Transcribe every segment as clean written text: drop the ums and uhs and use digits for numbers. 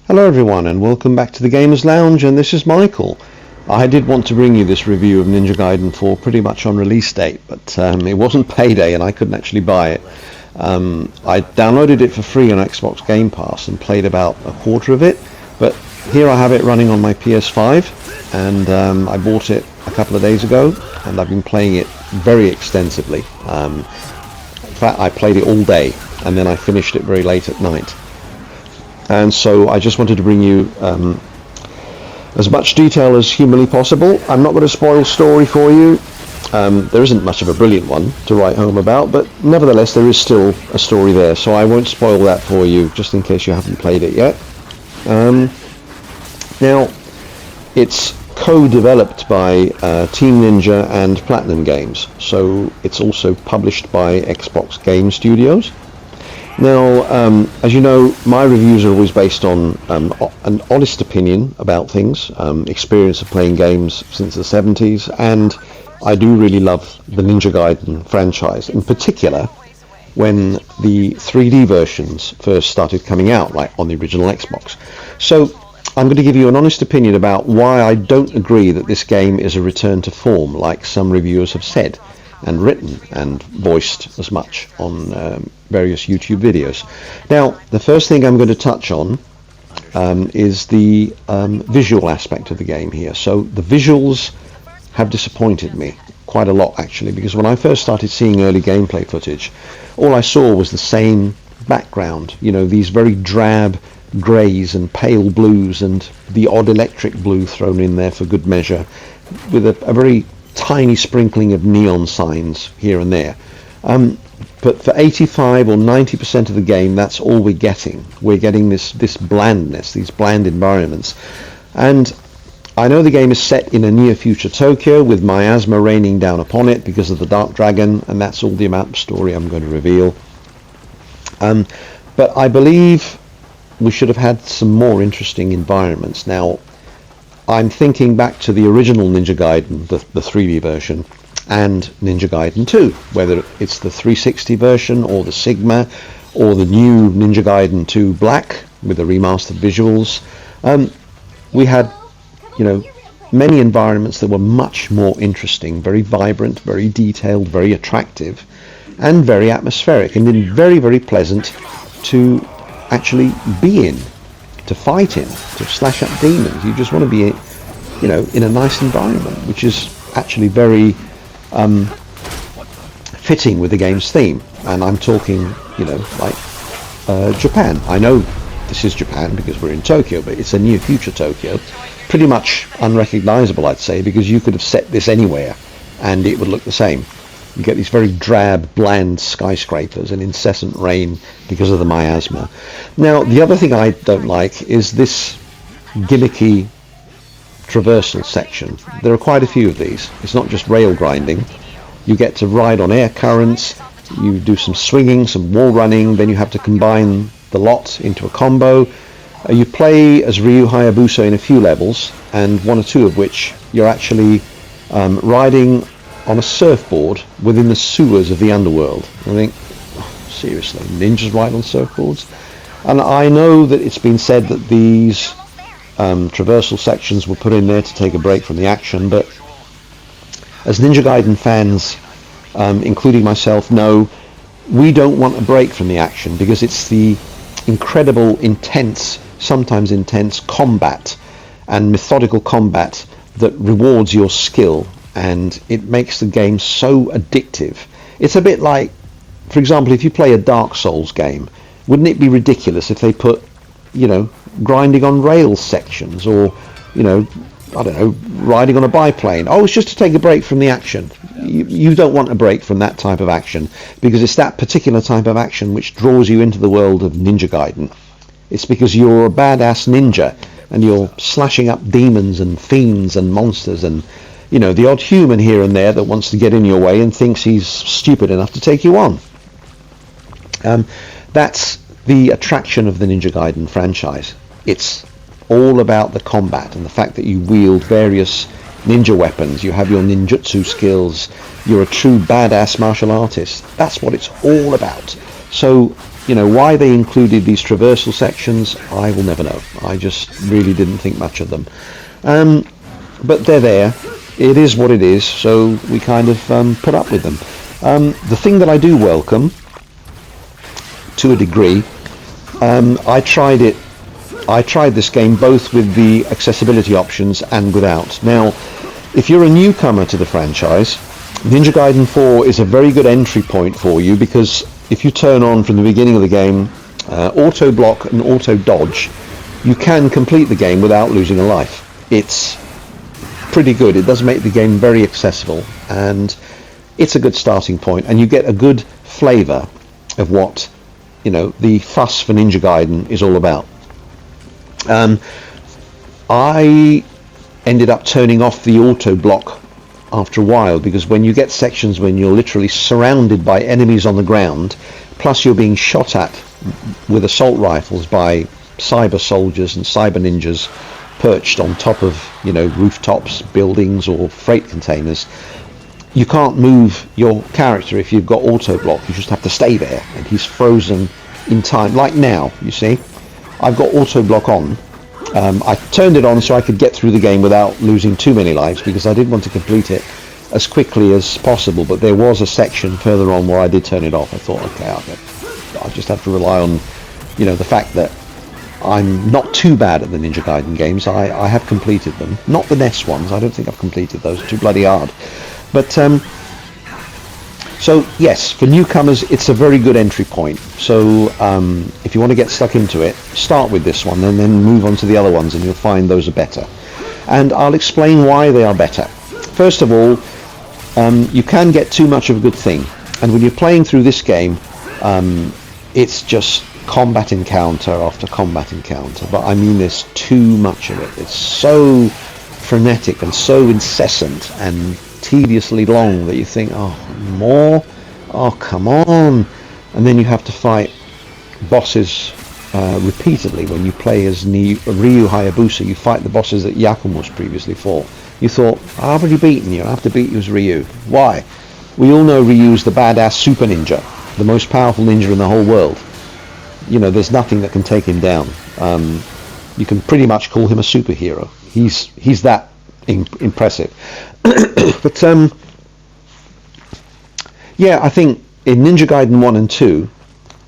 Hello everyone and welcome back to the Gamers Lounge, and this is Michael. I did want to bring you this review of Ninja Gaiden 4 pretty much on release date, but it wasn't payday and I couldn't actually buy it. I downloaded it for free on Xbox Game Pass and played about a quarter of it, but here I have it running on my PS5, and I bought it a couple of days ago and I've been playing it very extensively. In fact, I played it all day and then I finished it very late at night. And so I just wanted to bring you as much detail as humanly possible. I'm not going to spoil story for you. There isn't much of a brilliant one to write home about, but nevertheless there is still a story there, so I won't spoil that for you just in case you haven't played it yet. Now, it's co-developed by Team Ninja and Platinum Games, so it's also published by Xbox Game Studios. Now, as you know, my reviews are always based on an honest opinion about things, experience of playing games since the 70s, and I do really love the Ninja Gaiden franchise, in particular when the 3D versions first started coming out, like on the original Xbox. So I'm going to give you an honest opinion about why I don't agree that this game is a return to form, like some reviewers have said and written and voiced as much on various YouTube videos. Now, the first thing I'm going to touch on is the visual aspect of the game here. So the visuals have disappointed me quite a lot, actually, because when I first started seeing early gameplay footage, all I saw was the same background, you know, these very drab greys and pale blues and the odd electric blue thrown in there for good measure, with a very tiny sprinkling of neon signs here and there. But for 85 or 90% of the game, that's all we're getting. We're getting this blandness, these bland environments. And I know the game is set in a near future Tokyo with miasma raining down upon it because of the Dark Dragon, and that's all the amount of story I'm going to reveal. But I believe we should have had some more interesting environments. Now, I'm thinking back to the original Ninja Gaiden, the 3D version, and Ninja Gaiden 2, whether it's the 360 version or the Sigma or the new Ninja Gaiden 2 Black with the remastered visuals. We had, you know, many environments that were much more interesting, very vibrant, very detailed, very attractive, and very atmospheric, and then very, very pleasant to actually be in, to fight in, to slash up demons. You just want to be, you know, in a nice environment, which is actually very fitting with the game's theme. And I'm talking, you know, like Japan. I know this is Japan because we're in Tokyo, but it's a near future Tokyo, pretty much unrecognizable, I'd say, because you could have set this anywhere and it would look the same. You get these very drab, bland skyscrapers and incessant rain because of the miasma. Now, the other thing I don't like is this gimmicky traversal section. There are quite a few of these. It's not just rail grinding. You get to ride on air currents, you do some swinging, some wall running, then you have to combine the lot into a combo. You play as Ryu Hayabusa in a few levels, and one or two of which you're actually riding on a surfboard within the sewers of the underworld. I think, oh, seriously, ninjas ride on surfboards? And I know that it's been said that these traversal sections were put in there to take a break from the action, but as Ninja Gaiden fans, including myself, know, we don't want a break from the action because it's the incredible, intense, sometimes intense combat and methodical combat that rewards your skill, and it makes the game so addictive. It's a bit like, for example, if you play a Dark Souls game, wouldn't it be ridiculous if they put, you know, grinding on rails sections, or, you know, I don't know, riding on a biplane? Oh, it's just to take a break from the action. You don't want a break from that type of action, because it's that particular type of action which draws you into the world of Ninja Gaiden. It's because you're a badass ninja and you're slashing up demons and fiends and monsters and, you know, the odd human here and there that wants to get in your way and thinks he's stupid enough to take you on. That's the attraction of the Ninja Gaiden franchise. It's all about the combat and the fact that you wield various ninja weapons, you have your ninjutsu skills, you're a true badass martial artist. That's what it's all about. So you know, why they included these traversal sections, I will never know. I just really didn't think much of them. But they're there. It is what it is, so we kind of put up with them. The thing that I do welcome, to a degree, I tried this game both with the accessibility options and without. Now, if you're a newcomer to the franchise, Ninja Gaiden 4 is a very good entry point for you, because if you turn on from the beginning of the game auto block and auto dodge, you can complete the game without losing a life. It's pretty good. It does make the game very accessible, and it's a good starting point, and you get a good flavour of what, you know, the fuss for Ninja Gaiden is all about. I ended up turning off the auto block after a while, because when you get sections when you're literally surrounded by enemies on the ground, plus you're being shot at with assault rifles by cyber soldiers and cyber ninjas perched on top of, you know, rooftops, buildings or freight containers, you can't move your character if you've got auto block. You just have to stay there, and he's frozen in time. Like now, you see, I've got auto block on. I turned it on so I could get through the game without losing too many lives, because I did want to complete it as quickly as possible, but there was a section further on where I did turn it off. I thought, okay, I'll just have to rely on, you know, the fact that I'm not too bad at the Ninja Gaiden games. I have completed them. Not the NES ones. I don't think I've completed those. Too bloody hard. But so yes, for newcomers, it's a very good entry point. So if you want to get stuck into it, start with this one and then move on to the other ones, and you'll find those are better. And I'll explain why they are better. First of all, you can get too much of a good thing, and when you're playing through this game, it's just combat encounter after combat encounter. But I mean, there's too much of it. It's so frenetic and so incessant and tediously long that you think, oh, more? Oh, come on. And then you have to fight bosses repeatedly. When you play as Ryu Hayabusa, you fight the bosses that Yakumo's previously fought. You thought, I've already beaten you, I have to beat you as Ryu. Why? We all know Ryu's the badass super ninja, the most powerful ninja in the whole world. You know, there's nothing that can take him down. You can pretty much call him a superhero. He's that impressive. But yeah, I think in Ninja Gaiden 1 and 2,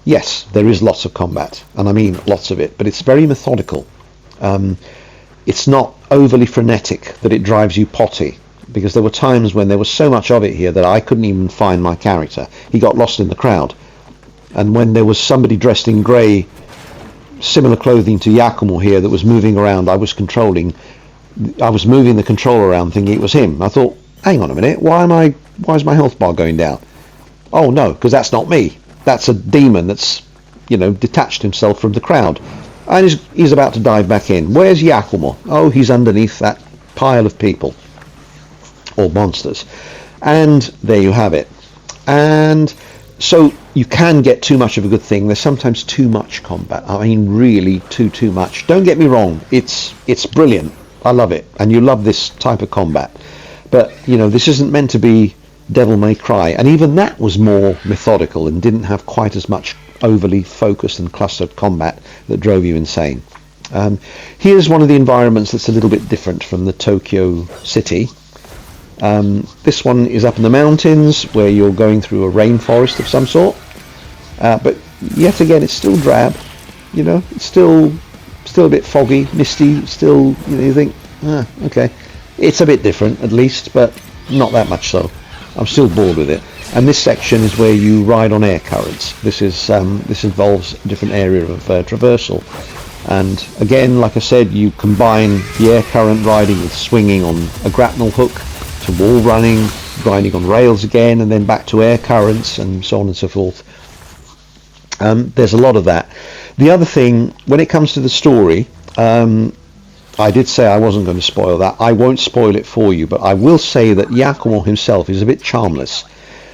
yes, there is lots of combat, and I mean lots of it, but it's very methodical. It's not overly frenetic that it drives you potty, because there were times when there was so much of it here that I couldn't even find my character. He got lost in the crowd. And when there was somebody dressed in grey, similar clothing to Yakumo here, that was moving around, I was moving the controller around thinking it was him. I thought, hang on a minute, why is my health bar going down? Oh no, because that's not me. That's a demon that's, you know, detached himself from the crowd. And he's about to dive back in. Where's Yakumo? Oh, he's underneath that pile of people. Or monsters. And there you have it. And so you can get too much of a good thing. There's sometimes too much combat. I mean, really too much. Don't get me wrong. It's brilliant. I love it. And you love this type of combat. But, you know, this isn't meant to be Devil May Cry. And even that was more methodical and didn't have quite as much overly focused and clustered combat that drove you insane. Here's one of the environments that's a little bit different from the Tokyo city. This one is up in the mountains where you're going through a rainforest of some sort, but yet again it's still drab, you know, it's still a bit foggy, misty, still, you know, you think, okay, it's a bit different at least, but not that much so. I'm still bored with it. And this section is where you ride on air currents. This involves a different area of traversal. And again, like I said, you combine the air current riding with swinging on a grapnel hook, to wall running, grinding on rails again, and then back to air currents, and so on and so forth. There's a lot of that. The other thing, when it comes to the story, I did say I wasn't going to spoil that. I won't spoil it for you, but I will say that Yakumo himself is a bit charmless.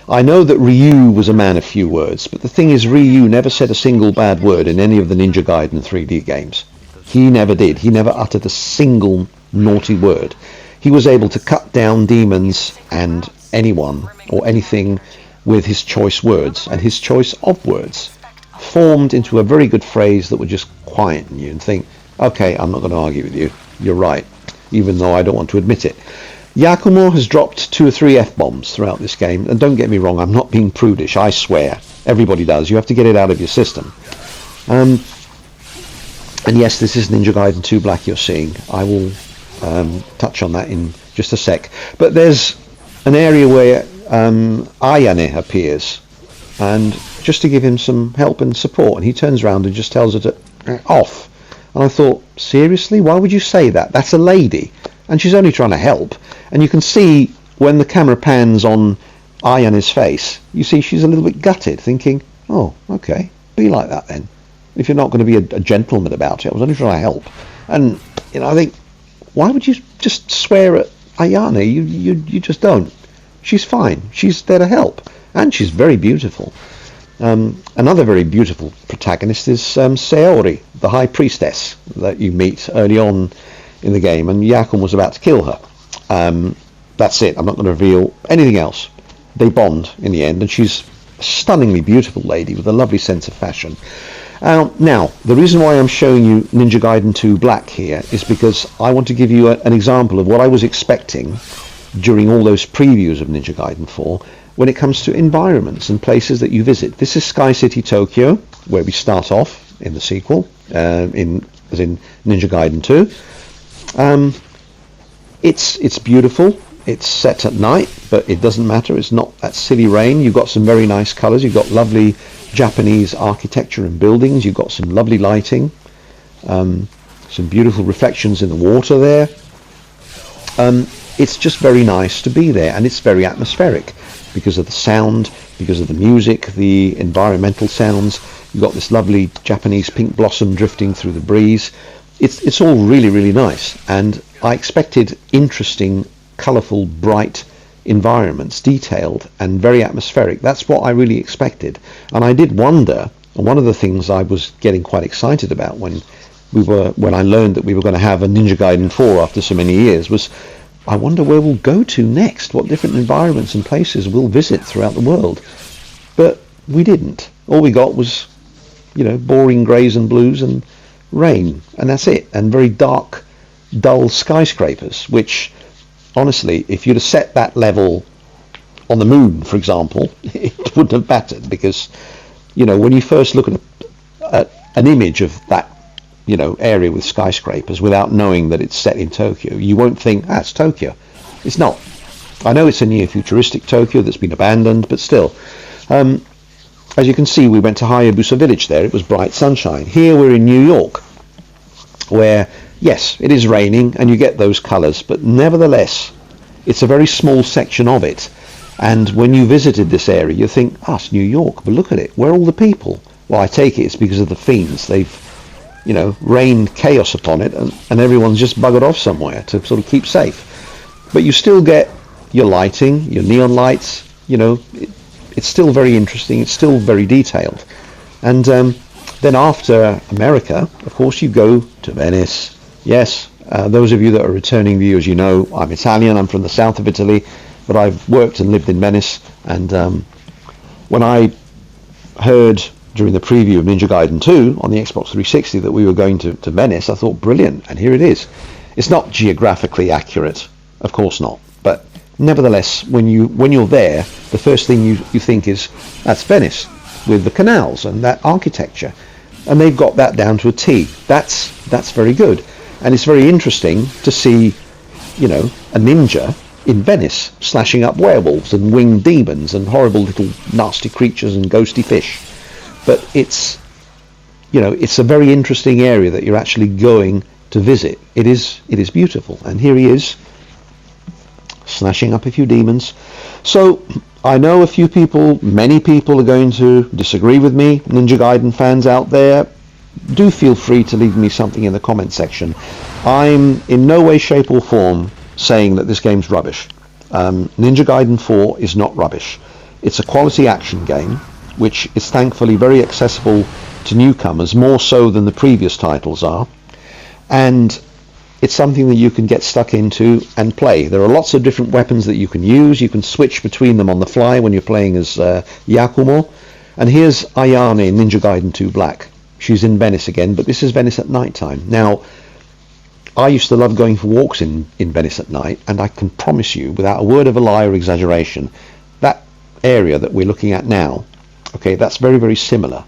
I know that Ryu was a man of few words, but the thing is, Ryu never said a single bad word in any of the Ninja Gaiden 3D games. He never did. He never uttered a single naughty word. He was able to cut down demons and anyone or anything with his choice words and his choice of words. formed into a very good phrase that would just quieten you and think, okay, I'm not going to argue with you. You're right, even though I don't want to admit it. Yakumo has dropped 2 or 3 F-bombs throughout this game, and don't get me wrong, I'm not being prudish, I swear. Everybody does. You have to get it out of your system. And yes, this is Ninja Gaiden 2 Black you're seeing. I will touch on that in just a sec. But there's an area where Ayane appears, and just to give him some help and support, and he turns around and just tells her to off. And I thought, seriously, why would you say that? That's a lady, and she's only trying to help. And you can see when the camera pans on Ayane's face, you see she's a little bit gutted, thinking, oh, okay, be like that then. If you're not going to be a gentleman about it, I was only trying to help. And, you know, I think, why would you just swear at Ayane? You just don't. She's fine. She's there to help. And she's very beautiful. Another very beautiful protagonist is Saori, the High Priestess that you meet early on in the game, and Yakun was about to kill her. That's it. I'm not going to reveal anything else. They bond in the end, and she's a stunningly beautiful lady with a lovely sense of fashion. Now, the reason why I'm showing you Ninja Gaiden 2 Black here is because I want to give you an example of what I was expecting during all those previews of Ninja Gaiden 4 when it comes to environments and places that you visit. This is Sky City, Tokyo, where we start off in the sequel, as in Ninja Gaiden 2. It's beautiful. It's set at night, but it doesn't matter. It's not that silly rain. You've got some very nice colours. You've got lovely Japanese architecture and buildings. You've got some lovely lighting, some beautiful reflections in the water there. It's just very nice to be there, and it's very atmospheric because of the sound, because of the music, the environmental sounds. You've got this lovely Japanese pink blossom drifting through the breeze. It's all really, really nice, and I expected interesting, colourful, bright environments, detailed and very atmospheric. That's what I really expected. And I did wonder, and one of the things I was getting quite excited about when I learned that we were going to have a Ninja Gaiden 4 after so many years, was I wonder where we'll go to next, what different environments and places we'll visit throughout the world. But we didn't. All we got was, you know, boring greys and blues and rain, and that's it, and very dark, dull skyscrapers, which honestly, if you'd have set that level on the moon, for example, it wouldn't have mattered, because, you know, when you first look at an image of that, you know, area with skyscrapers without knowing that it's set in Tokyo, you won't think, it's Tokyo. It's not. I know it's a neo-futuristic Tokyo that's been abandoned, but still. As you can see, we went to Hayabusa Village there. It was bright sunshine. Here we're in New York, where, yes, it is raining and you get those colours, but nevertheless, it's a very small section of it. And when you visited this area, you think, it's New York, but look at it. Where are all the people? Well, I take it it's because of the fiends. They've, you know, rained chaos upon it, and everyone's just buggered off somewhere to sort of keep safe. But you still get your lighting, your neon lights, you know, it's still very interesting, it's still very detailed. And then after America, of course, you go to Venice. Yes, those of you that are returning viewers, you know I'm Italian, I'm from the south of Italy, but I've worked and lived in Venice, and when I heard during the preview of Ninja Gaiden 2 on the Xbox 360 that we were going to Venice, I thought, brilliant, and here it is. It's not geographically accurate, of course not, but nevertheless, when you're there, the first thing you think is, that's Venice, with the canals and that architecture, and they've got that down to a T. That's very good, and it's very interesting to see, you know, a ninja in Venice slashing up werewolves and winged demons and horrible little nasty creatures and ghosty fish. But it's, you know, it's a very interesting area that you're actually going to visit. It is beautiful, and here he is slashing up a few demons. So I know a few people, many people are going to disagree with me. Ninja Gaiden fans out there, do feel free to leave me something in the comment section. I'm in no way, shape or form saying that this game's rubbish. Ninja Gaiden 4 is not rubbish. It's a quality action game, which is thankfully very accessible to newcomers, more so than the previous titles are. And it's something that you can get stuck into and play. There are lots of different weapons that you can use. You can switch between them on the fly when you're playing as Yakumo. And here's Ayane in Ninja Gaiden 2 Black. She's in Venice again, but this is Venice at night time. Now, I used to love going for walks in Venice at night, and I can promise you, without a word of a lie or exaggeration, that area that we're looking at now, okay, that's very, very similar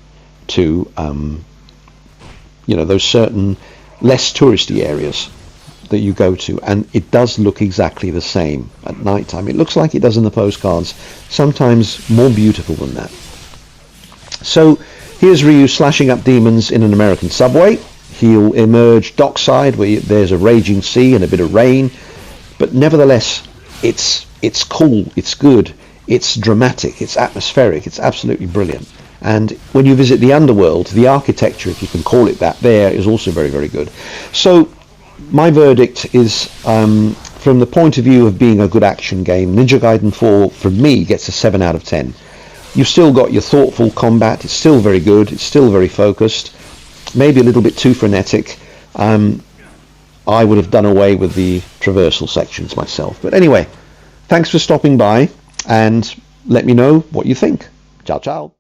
to, those certain less touristy areas that you go to, and it does look exactly the same at night time. It looks like it does in the postcards, sometimes more beautiful than that. So here's Ryu slashing up demons in an American subway. He'll emerge dockside where there's a raging sea and a bit of rain, but nevertheless it's cool, it's good, it's dramatic, it's atmospheric, it's absolutely brilliant. And when you visit the underworld, the architecture, if you can call it that, there is also very, very good. So my verdict is, from the point of view of being a good action game, Ninja Gaiden 4 from me gets a 7 out of 10. You've still got your thoughtful combat, it's still very good, it's still very focused, maybe a little bit too frenetic. I would have done away with the traversal sections myself. But anyway, thanks for stopping by, and let me know what you think. Ciao, ciao.